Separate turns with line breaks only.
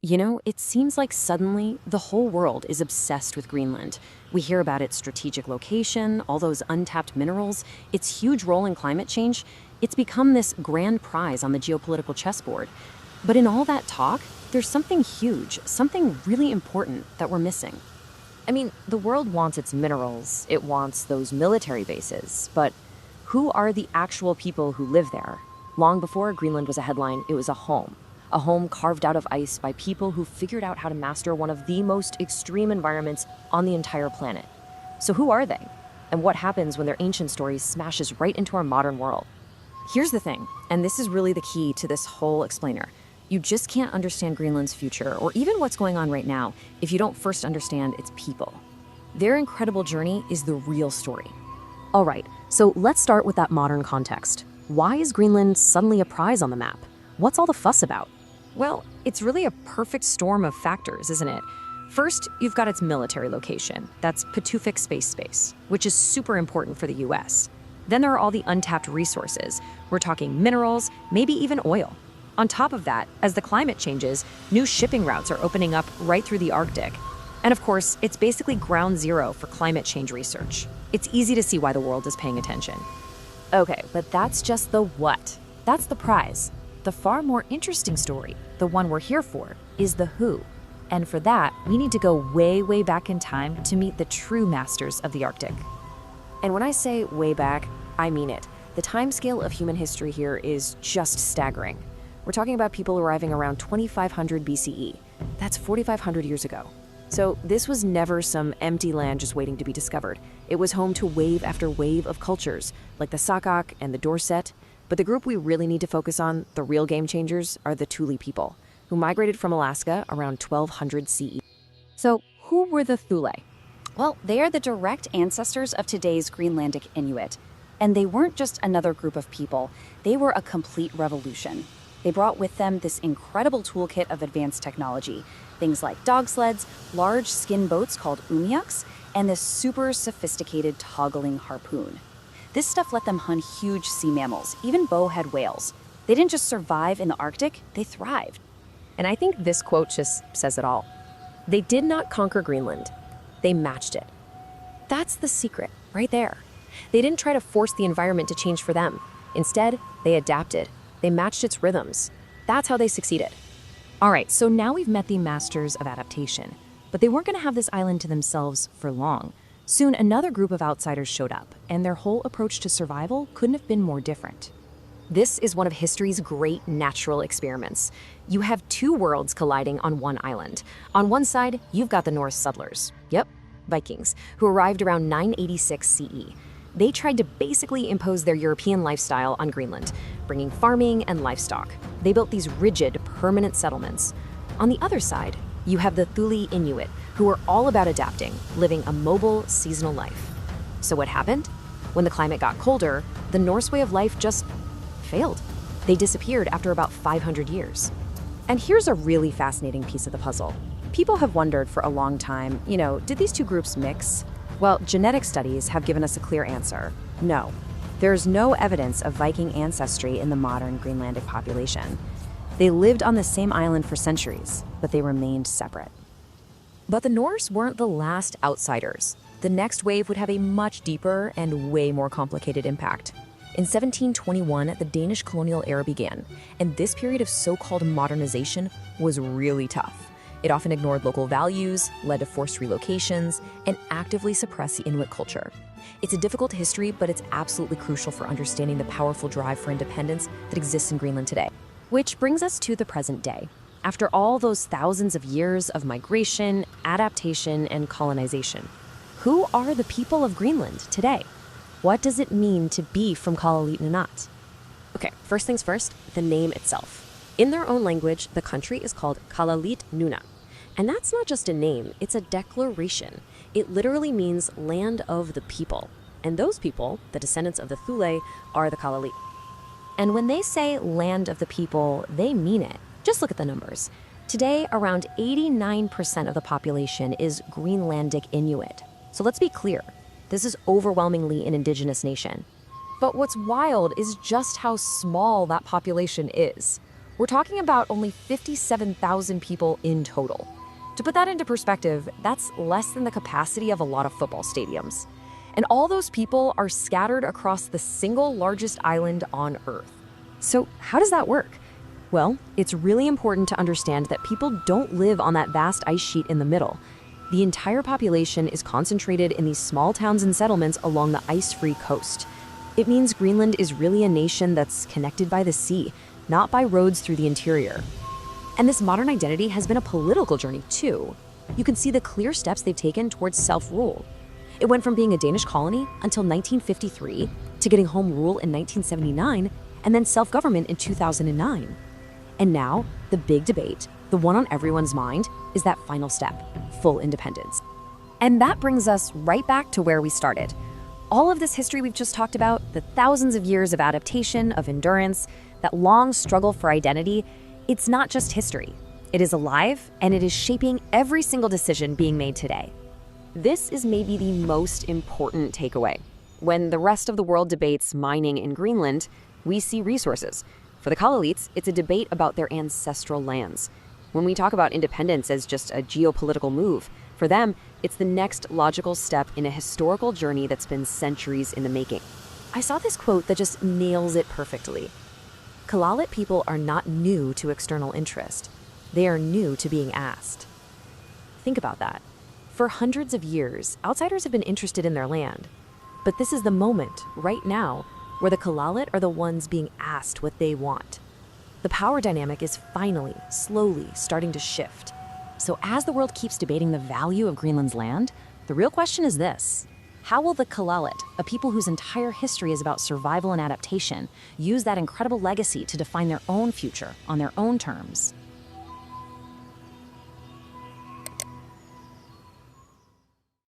You know, it seems like suddenly the whole world is obsessed with Greenland. We hear about its strategic location, all those untapped minerals, its huge role in climate change. It's become this grand prize on the geopolitical chessboard. But in all that talk, there's something huge, something really important that we're missing.
I mean, the world wants its minerals, it wants those military bases, but who are the actual people who live there? Long before Greenland was a headline, it was a home carved out of ice by people who figured out how to master one of the most extreme environments on the entire planet. So who are they? And what happens when their ancient story smashes right into our modern world?
Here's the thing, and this is really the key to this whole explainer. You just can't understand Greenland's future, or even what's going on right now, if you don't first understand its people. Their incredible journey is the real story.
All right, so let's start with that modern context. Why is Greenland suddenly a prize on the map? What's all the fuss about?
Well, it's really a perfect storm of factors, isn't it? First, you've got its military location. That's Pituffik Space, which is super important for the US. Then there are all the untapped resources. We're talking minerals, maybe even oil. On top of that, as the climate changes, new shipping routes are opening up right through the Arctic. And of course, it's basically ground zero for climate change research. It's easy to see why the world is paying attention.
Okay, but that's just the what. That's the prize. The far more interesting story, the one we're here for, is the who. And for that, we need to go way, way back in time to meet the true masters of the Arctic. And when I say way back, I mean it. The timescale of human history here is just staggering. We're talking about people arriving around 2500 BCE. That's 4,500 years ago. So this was never some empty land just waiting to be discovered. It was home to wave after wave of cultures, like the Sakak and the Dorset. But the group we really need to focus on, the real game changers, are the Thule people, who migrated from Alaska around 1200 CE.
So who were the Thule?
Well, they are the direct ancestors of today's Greenlandic Inuit. And they weren't just another group of people, they were a complete revolution. They brought with them this incredible toolkit of advanced technology, things like dog sleds, large skin boats called umiaks, and this super sophisticated toggling harpoon. This stuff let them hunt huge sea mammals, even bowhead whales. They didn't just survive in the Arctic, they thrived.
And I think this quote just says it all. They did not conquer Greenland. They matched it. That's the secret, right there. They didn't try to force the environment to change for them. Instead, they adapted. They matched its rhythms. That's how they succeeded.
All right, so now we've met the masters of adaptation, but they weren't going to have this island to themselves for long. Soon, another group of outsiders showed up, and their whole approach to survival couldn't have been more different.
This is one of history's great natural experiments. You have two worlds colliding on one island. On one side, you've got the Norse settlers. Yep, Vikings, who arrived around 986 CE. They tried to basically impose their European lifestyle on Greenland, bringing farming and livestock. They built these rigid, permanent settlements. On the other side, you have the Thule Inuit, who were all about adapting, living a mobile, seasonal life. So what happened? When the climate got colder, the Norse way of life just failed. They disappeared after about 500 years. And here's a really fascinating piece of the puzzle. People have wondered for a long time, did these two groups mix? Well, genetic studies have given us a clear answer. No. There's no evidence of Viking ancestry in the modern Greenlandic population. They lived on the same island for centuries, but they remained separate. But the Norse weren't the last outsiders. The next wave would have a much deeper and way more complicated impact. In 1721, the Danish colonial era began, and this period of so-called modernization was really tough. It often ignored local values, led to forced relocations, and actively suppressed the Inuit culture. It's a difficult history, but it's absolutely crucial for understanding the powerful drive for independence that exists in Greenland today. Which brings us to the present day. After all those thousands of years of migration, adaptation, and colonization, who are the people of Greenland today? What does it mean to be from Kalaalleq Nunaat? Okay, first things first, the name itself. In their own language, the country is called Kalaalleq Nunaat. And that's not just a name, it's a declaration. It literally means land of the people. And those people, the descendants of the Thule, are the Kalaalleq. And when they say land of the people, they mean it. Just look at the numbers. Today, around 89% of the population is Greenlandic Inuit. So let's be clear, this is overwhelmingly an indigenous nation. But what's wild is just how small that population is. We're talking about only 57,000 people in total. To put that into perspective, that's less than the capacity of a lot of football stadiums. And all those people are scattered across the single largest island on Earth. So how does that work? Well, it's really important to understand that people don't live on that vast ice sheet in the middle. The entire population is concentrated in these small towns and settlements along the ice-free coast. It means Greenland is really a nation that's connected by the sea, not by roads through the interior. And this modern identity has been a political journey too. You can see the clear steps they've taken towards self-rule. It went from being a Danish colony until 1953 to getting home rule in 1979 and then self-government in 2009. And now, the big debate, the one on everyone's mind, is that final step, full independence.
And that brings us right back to where we started. All of this history we've just talked about, the thousands of years of adaptation, of endurance, that long struggle for identity, it's not just history. It is alive, and it is shaping every single decision being made today.
This is maybe the most important takeaway. When the rest of the world debates mining in Greenland, we see resources. For the Kalaalleets, it's a debate about their ancestral lands. When we talk about independence as just a geopolitical move, for them, it's the next logical step in a historical journey that's been centuries in the making. I saw this quote that just nails it perfectly. Kalaallit people are not new to external interest. They are new to being asked. Think about that. For hundreds of years, outsiders have been interested in their land. But this is the moment, right now, where the Kalaallit are the ones being asked what they want. The power dynamic is finally, slowly starting to shift. So as the world keeps debating the value of Greenland's land, the real question is this: how will the Kalaallit, a people whose entire history is about survival and adaptation, use that incredible legacy to define their own future on their own terms?